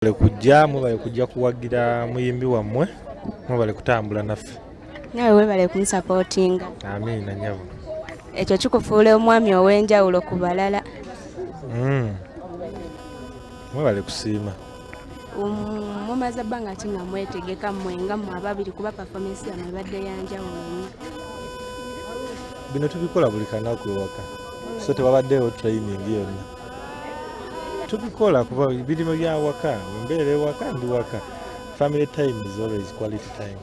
Mubale kujja kuwagira muyimbi wammwe, mubale kutambula naffe. Nawe webale kumusupportinga. Amiina nyabo. Ekyo kikufuula omwami ow'enjawulo ku balala. Mubale kusiima. Mumaze ebbanga ki nga mwetegeka mmwe nga mmwe ababiri kuba performance yammwe ebadde ya njawulo nnyo? Bino tubikola buli kanaku ewaka, so tewabaddeewo training yonna. Tubikola kuba birimo bya waka, embeera ewaka ndi waka. Family time is always quality time.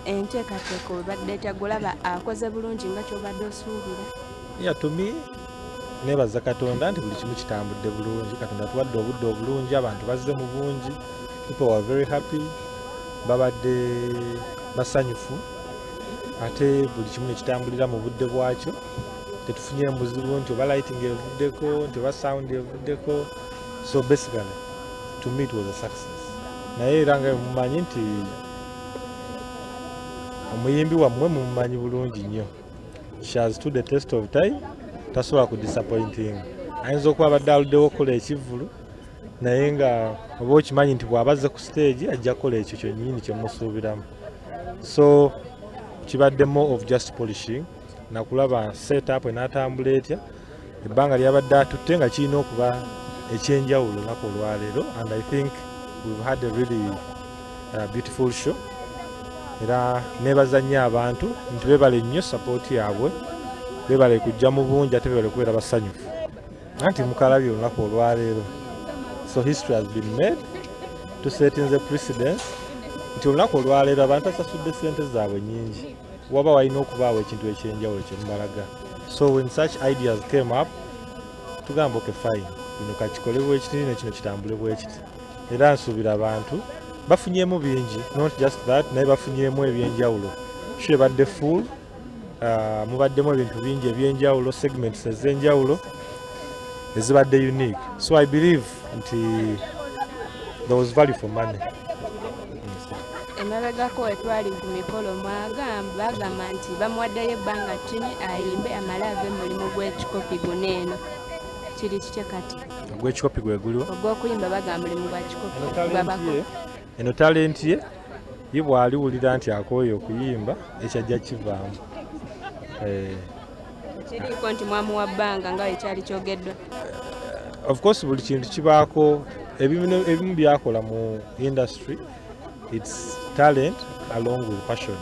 Enteekateeka obadde tagulaba akoze bulungi nga ky'obadde osuubira? Yeah, to me, nebaza Katonda nti buli kimu kitambudde bulungi. Katonda tuwadde obudde obulungi, abantu bazze mu bungi. People were very happy. Babadde basanyufu. Ate buli kimu nekitambulira mu budde bwakyo. Tetufunye buzibu nti oba lighting evuddeko, nti oba sound evuddeko. So basically, to me it was a success. Naye era nga mumanyi nti omuyimbi wammwe mumumanyi bulungi nnyo. She has stood the test of time. Tasobola ku disappointing. Ayinza okuba abadde aluddewo okukola ekivvulu, naye nga oba okimanyi nti bw'abazze ku stage ajja kukola ekyo kyennyini kye musuubiramu. So kibadde more of just polishing, nakulaba set up enaatambula etya, ebbanga lyabadde atutte nga kirina okuba ekyenjawulo lunaku olwaleero, and I think we've had a really beautiful show. Era nebaza nnyo abantu nti beebale nnyo support yaabwe, beebale kujja mu bungi ate beebale kubeera basanyufu. Anti mukalabye olunaku olwaleero. So history has been made to set in the precedence nti olunaku olwaleero abantu basasudde ssente zaabwe nnyingi. Waba walina okubaawo ekintu ekyenjawulo kye mubalaga. So when such ideas came up, tugamba okay fine, bino kakikole bwekiti nekino kitambule bwekiti. Era nsuubira abantu bafunyemu bingi, not just that, naye bafunyemu ebyenjawulo. Show ebadde full, mubaddemu ebintu bingi ebyenjawulo, segments ez'enjawulo ezibadde unique. So I believe nti there was value for money. Emabegako wetwali ku mikolo bagamba nti bamuwaddeyo ebbanga ttini ayimbe amale ave mulimu gw'ekikopi guno eno. Kiri kikye kati? Gw'ekikopi gwe guliwo? Ogw'okuyimba bagamba mulimu gwa kikopi. Eno talenti ye bw'aliwulira nti akooye okuyimba ekyajja kivaamu. Kiriiko nti mwamuwa bbanga nga ekyali kyogeddwa? Of course buli kintu kibaako ebimu byakola mu industry. It's talent along with passion.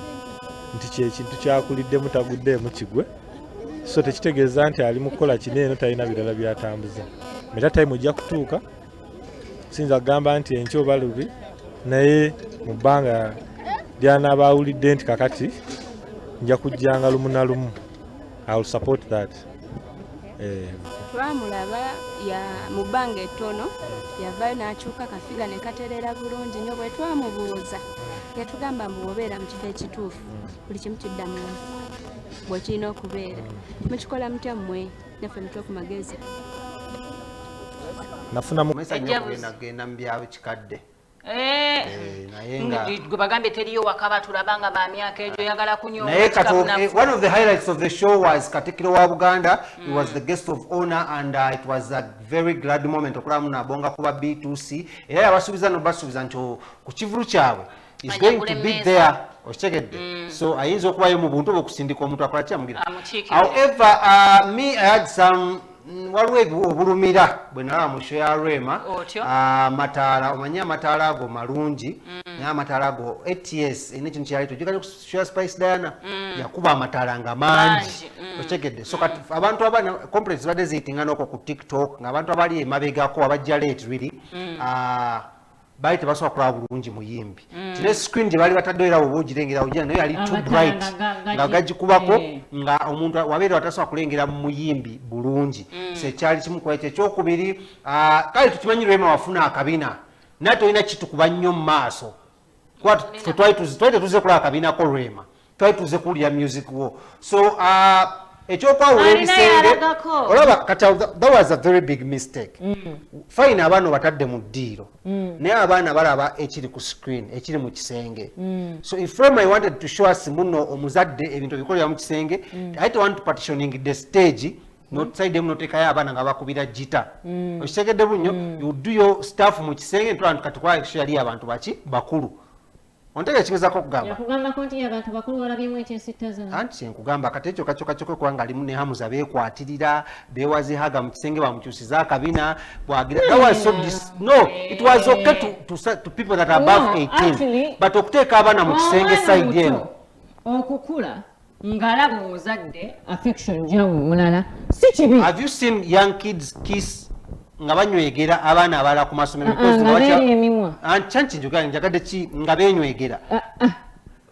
Nti kyekintu kyakuliddemu taguddeemu kigwe. So tekitegeeza nti ali mu kukola kino eno talina birala byatambuza. Meta time ojja kutuuka, sinza kugamba nti enkya oba lubi, naye mu bbanga lyanaaba awulidde nti kakati nja kujjanga lumu na lumu. I will support that. Twamulaba mu bbanga ettono yavaayo n'akyuka kafiga ne katereera bulungi nnyo. Bwe twamubuuza yatugamba mbu obeera mu kifo ekituufu buli kimu kiddamu bwe kirina okubeera. Mukikola mutya mmwe naffe mutwe ku magezi? Nafunamu genda mu byalo kikadde. Gwe bagambye teriyo wakaba tulabanga ba myaka egyo yagala kunyonga. One of the highlights of the show was Katikiro wa Buganda. He was the guest of honor, and it was a very glad moment okulamu nabonga kuba B2C. Era yabasuubiza nobasuubiza nti ku kivulu kyabwe is going to be there. Okitegedde? So ayinza okubayo mu buntu okusindika omuntu akola kyamugira. However, me I had some waliwo obulumira bwe nalaba mu show ya Rema. Amataala, omanyi amataala ago malungi, naye amataala ago ATS ene kintu kyali tujja ku show ya Spice Diana yakuba amataala nga mangi. Okitegedde? So kati abantu abana complex badde ziyitinga n'okwo ku TikTok ng'abantu abali emabegako abajja late really bali tebasobola kulaba bulungi muyimbi. Kino screen gye bali batadde era oba ogirengera ojja naye yali too bright nga gagikubako nga omuntu wabeera watasobola kulengera muyimbi bulungi. So ekyali kimu ku ekyo. Ekyokubiri, kale tukimanyi Rema wafuna akabina naye tolina kitukuba nnyo mu maaso. Twali tuze kulaba akabina ko Rema, twali tuze kuwulira music wo. So ekyokwawula ebisenge olaba kati that was a very big mistake. Fine abaana batadde mu ddiiro naye abaana balaba ekiri ku screen ekiri mu kisenge. So if Rema wanted to show us muno omuzadde ebintu bikolera mu kisenge, I don't want to partitioning the stage notside emu notekayo abaana nga bakubira gita okitegedde bunnyo you do your staff mu kisenge ntwala katukwa actually abantu baki bakulu ontege ekigezako okugamba anti nkugamba kati ekyo kakyokakyoke kubanga alimu ne Hamza beekwatirira beewazihaga mu kisenge bamukyusiza akabina bwagira that was so no it was okay to people that are above 18 but okuteeka abaana mu kisenge side eno okukula ngalaba omuzadde affection jawe mulala si kibi. Have you seen young kids kiss nga banywegera abaana abalala ku masomero chanchi njagadde ki nga benywegera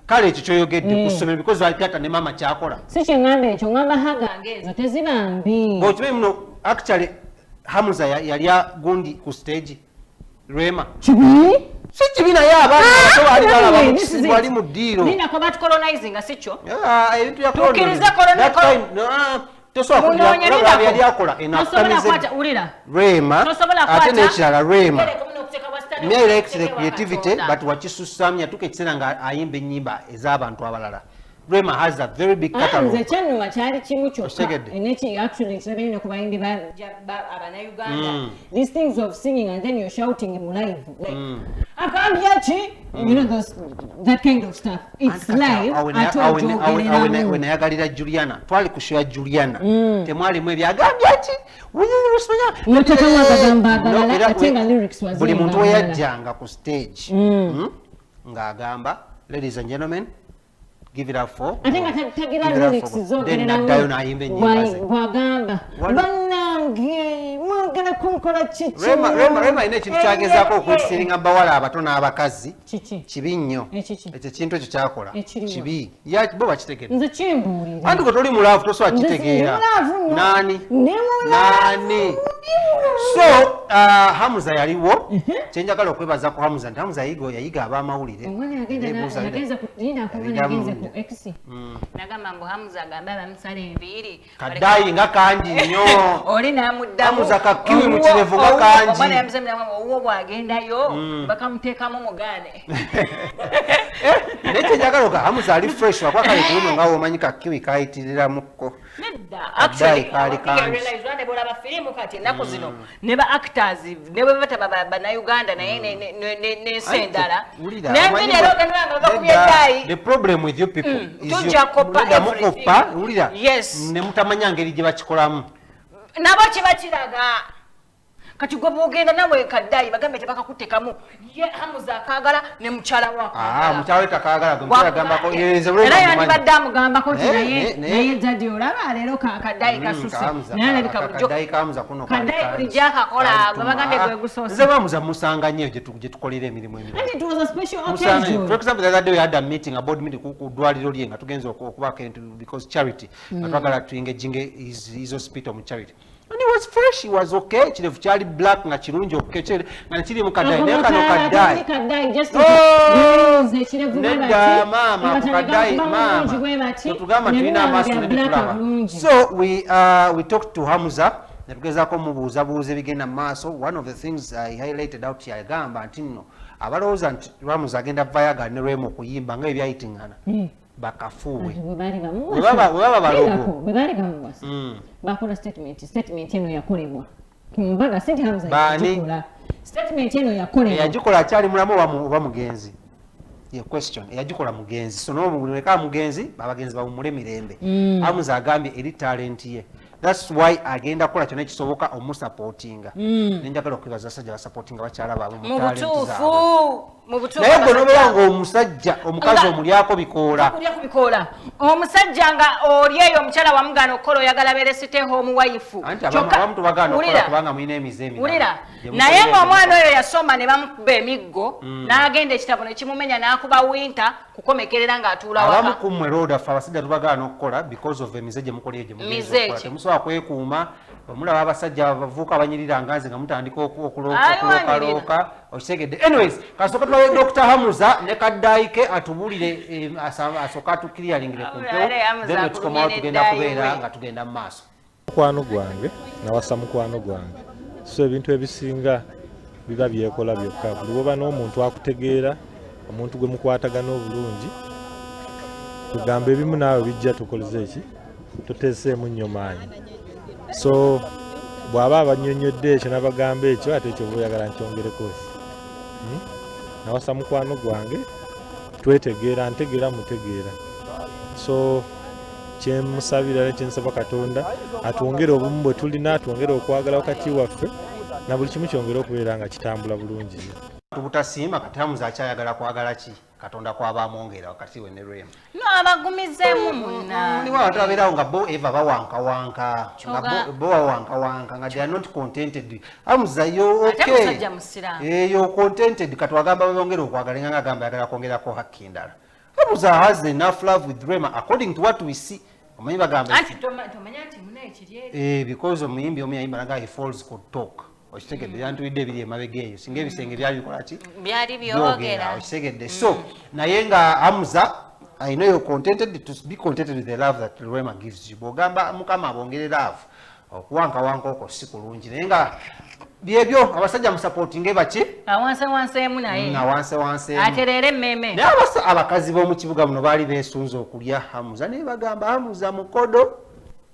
kale ekyo kyoyogedde ku ssomero because tata ne mama kyakola si kyengamba ekyo ngamba hagange ezo teziba mbi okimanyi muno actually Hamza yali agundi ku stage Rema kibi si kibi naye abaana bali balaba mukisibu ali mu ddiiro nina ko bat colonizing asicho ebintu ya tukiriza yali akola Rema ate n'ekirala Rema myayira extra creativity but wakisusamya tuka ekiseera nga ayimba ennyimba ez'abantu abalala Rema has a very big catalog. Nze kyanuma kyali kimu kyokka eneki actually nkirebere ku bayimbi Uganda. These things of singing and then you're shouting in live like akambiachi you know that kind of stuff. It's live. When nayagalira Juliana twali ku show ya Juliana temwalimu ebyagambiachi buli muntu weyajjanga ku stage ng'agamba ladies and gentlemen give it up for I think tagira lyrics zogera wagamba banange mwagala kunkola chichi Rema ine kintu kyagezaako okwesiringa bawala abato n'abakazi kibi nnyo ekyo kintu ekyo kyakola kibi bo bakitegeera nze kimbuulire anti gwe toli mulaavu tosobola kitegeera nani so Hamza yaliwo kyenjagala okwebaza ku Hamza nti Hamza yayiga ab'amawulire nagamba mbu Hamza agamba bamusala enviiri kaddayi nga kangi nnyo oli n'amuddamu Hamza kakiwi mu kirevu nga kangi omwana yamusemera owuwo bwagendayo bakamuteekamu mugaane naye kyenjagala oga Hamza ali fresh wakwa kale kuno nga womanyi kakiwi kayitiriramuko nedda actually kaali kangi olaba firimu kati ennaku zino ne ba actors ne bwe bataba bannayuganda naye n'ensendala n'enviiri era ogenda nga bakubye eddayi. The problem with you people is yes ne mutamanya ngeri gye bakikolamu nabo kiba kiraga kati gwe bwogenda nawe kaddayi bagambe tebakakuteekamu ye Hamza akaagala ne mukyala mukyala we takaagala agambako era yandibadde amugambako ti naye jjadi olaba leero kaddayi kasusi naye alabika bulijokaddayi bulijjo akakola gwe bagambye gwe gusoose nze Hamza musanga nnyo gye tukolera emirimu for example the other day we had a meeting a board meeting ku ddwaliro lye nga tugenza okubako because charity nga twagala tuyingejinge his hospital mu charity. And he was fresh, he was okay. Chilevu chali black nga chirungi okechele nga chiri mukadai ne kano kadai. Nedda mama kadai mama. Tugamba tulina amaso ne tulaba. So we talked to Hamza netugezako mubuuza bigenda maaso. One of the things I highlighted out here agamba nti nno abalowooza nti Hamza agenda vayaga ne Rema okuyimba nga ebyayitingana. Bakafuwe webaba balogo bakola statement eno yakolebwa mbaga sente Hamza yakikola statement eno yakolebwa yagikola akyali mulamu oba mugenzi ye question yagikola mugenzi so no muleka mugenzi abagenzi bawumule mirembe Hamza agambye eri talent ye. That's why agenda kola kyonna ekisoboka omusupportinga nenjagala okwebaza sajja basupportinga bakyala baabwe mu talent zaabwe naye gwe nobeera ng'omusajja omukazi omulyako bikoola omusajja nga oli eyo omukyala wamugaana okukola oyagala beere site home wife anti abamu tubagaana okukola kubanga mulina emize emirala naye ng'omwana oyo yasoma ne bamukuba emiggo n'agenda ekitabo ne kimumenya n'akuba winter kukomekerera ng'atuula waka abamu kummwe road affe abasajja tubagaana okukola because of emize gye mukola egyo temusobola kwekuuma omulaba abasajja abavuuka abanyirira nganze nga mutandika okulokalooka okitegedde. Anyways kasooka tubawe Dr. Hamza ne kaddaayike atubulire asooka atukiriyaringire ku mpewo then wetukomawo tugenda kubeera nga tugenda mu maaso. Mukwano gwange nawasa mukwano gwange so ebintu ebisinga biba byekola byokka buli woba n'omuntu akutegeera omuntu gwe mukwatagana obulungi tugamba ebimu naawe bijja tukoleze eki tuteeseemu nnyo maanyi so bw'aba abannyonnyodde ekyo nabagamba ekyo ate ekyo bweyagala nkyongereko nawasa mukwano gwange twetegeera ntegeera mutegeera so kyemusabira ne kyensaba Katonda atwongere obumu bwe tulina atwongere okwagala wakati waffe na buli kimu kyongere okubeera nga kitambula bulungi tubutasiima kati Hamza akyayagala kwagala ki Katonda kwaba amwongera wakati we NeRema no abagumizeemu munna ni watu abeerawo nga bo eva bawankawanka nga bo bawankawanka nga they are not contented Hamza yo okay yo contented kati wagamba bongera okwagala nga agamba yagala kwongerako hakki endala Hamza has enough love with Rema according to what we see omanyi bagamba because omuyimbi omu yayimba nga he falls could talk okitegedde yantuwidde ebiri emabega eyo singa ebisenge byali bikola ki byali byogera okitegedde so naye nga Hamza I know you're contented to be contented with the love that Rema gives you bw'ogamba mukama abongere love okuwankawanka okwo si kulungi naye nga byebyo abasajja musupportinge baki awansewanseemu naye awansewanseemu atereere emmeme naye abakazi b'omu kibuga muno baali beesunza okulya Hamza naye bagamba Hamza mukodo